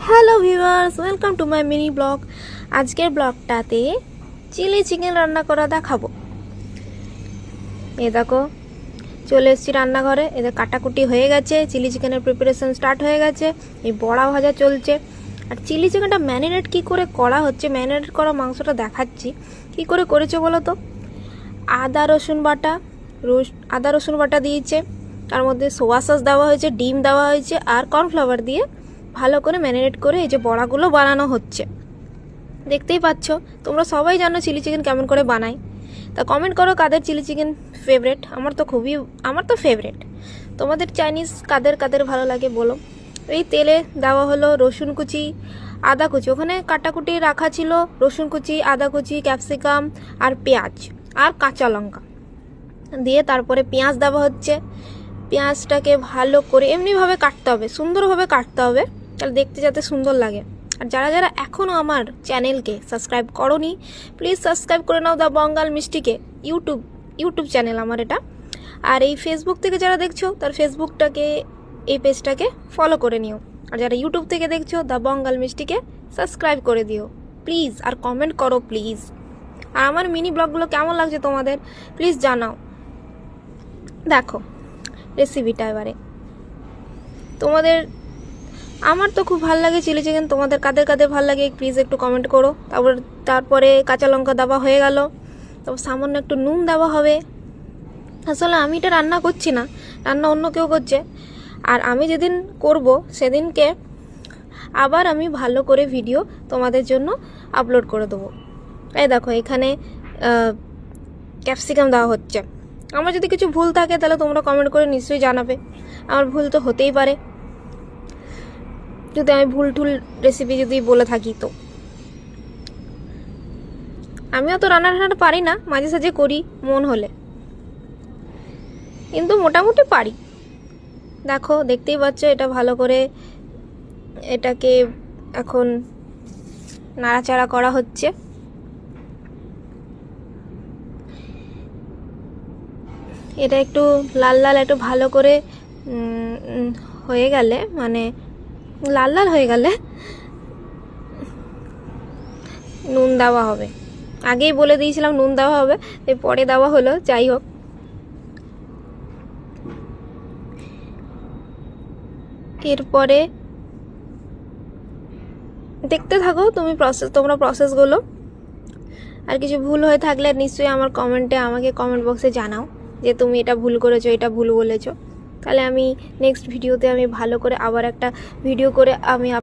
Hello viewers, welcome to my mini blog. আজকের ব্লগটাতে chilli chicken রান্না করা দেখাবো। দেখো, চলে এসেছি রান্নাঘরে। এদের কাটাকুটি হয়ে গেছে, চিলি চিকেনের প্রিপারেশন স্টার্ট হয়ে গেছে, এই বড়া ভাজা চলছে। আর চিলি চিকেনটা ম্যারিনেট কী করে করা হচ্ছে, ম্যারিনেট করা মাংসটা দেখাচ্ছি কী করে করেছে বলো তো। আদা রসুন বাটা দিয়েছে, তার মধ্যে সোয়া সস দেওয়া হয়েছে, ডিম দেওয়া হয়েছে, আর কর্নফ্লাওয়ার দিয়ে ভালো করে ম্যারিনেট করে এই যে বড়াগুলো বানানো হচ্ছে। দেখতেই পাচ্ছ, তোমরা সবাই জানো চিলি চিকেন কেমন করে বানাই। তা কমেন্ট করো কাদের চিলি চিকেন ফেভারেট। আমার তো ফেভারেট। তোমাদের চাইনিজ কাদের ভালো লাগে বলো। এই তেলে দেওয়া হলো রসুন কুচি, আদা কুচি, ওখানে কাটাকুটি রাখা ছিল রসুন কুচি, আদা কুচি, ক্যাপসিকাম আর পেঁয়াজ আর কাঁচা লঙ্কা দিয়ে তারপরে পেঁয়াজ দেওয়া হচ্ছে। পেঁয়াজটাকে ভালো করে এমনিভাবে কাটতে হবে, সুন্দরভাবে কাটতে হবে, তাহলে দেখতে যাতে সুন্দর লাগে। আর যারা এখনও আমার চ্যানেলকে সাবস্ক্রাইব করোনি, প্লিজ সাবস্ক্রাইব করে নাও দ্য বঙ্গাল মিষ্টিকে। ইউটিউব চ্যানেল আমার এটা। আর এই ফেসবুক থেকে যারা দেখছো, তার এই পেজটাকে ফলো করে নিও। আর যারা ইউটিউব থেকে দেখছো, দ্য বঙ্গাল মিষ্টিকে সাবস্ক্রাইব করে দিও প্লিজ। আর কমেন্ট করো প্লিজ। আর আমার মিনি ব্লগগুলো কেমন লাগছে তোমাদের প্লিজ জানাও। দেখো রেসিপিটা এবারে আমার তো খুব ভালো লাগে চিলি চিকেন। তোমাদের কাদের ভালো লাগে প্লিজ একটু কমেন্ট করো। তারপরে কাঁচা লঙ্কা দেওয়া হয়ে গেল, তারপর সামান্য একটু নুন দেওয়া হবে। আসলে আমি এটা রান্না করছি না, রান্না অন্য কেউ করছে। আর আমি যেদিন করব সেদিনকে আবার আমি ভালো করে ভিডিও তোমাদের জন্য আপলোড করে দেবো। এই দেখো, এখানে ক্যাপসিকাম দেওয়া হচ্ছে। আমার যদি কিছু ভুল থাকে তাহলে তোমরা কমেন্ট করে নিশ্চয়ই জানাবে। আমার ভুল তো হতেই পারে, যদি আমি ভুল রেসিপি যদি বলে থাকি। তো আমিও তো রান্না পারি না, মাঝে সাঝে করি মন হলে, কিন্তু মোটামুটি পারি। দেখো, দেখতেই পাচ্ছ, এটা ভালো করে এটাকে এখন নাড়াচাড়া করা হচ্ছে। এটা একটু লাল একটু ভালো করে হয়ে গেলে, মানে লাল হয়ে গেলে নুন দেওয়া হবে। আগেই বলে দিয়েছিলাম নুন দেওয়া হবে, পরে দেওয়া হলো। যাই হোক, এরপরে দেখতে থাকো তোমরা প্রসেসগুলো। আর কিছু ভুল হয়ে থাকলে নিশ্চয়ই আমাকে কমেন্ট বক্সে জানাও যে তুমি এটা ভুল করেছো, এটা ভুল বলেছো। তাহলে আমি নেক্সট ভিডিওতে আমি ভালো করে আবার একটা ভিডিও করে আমি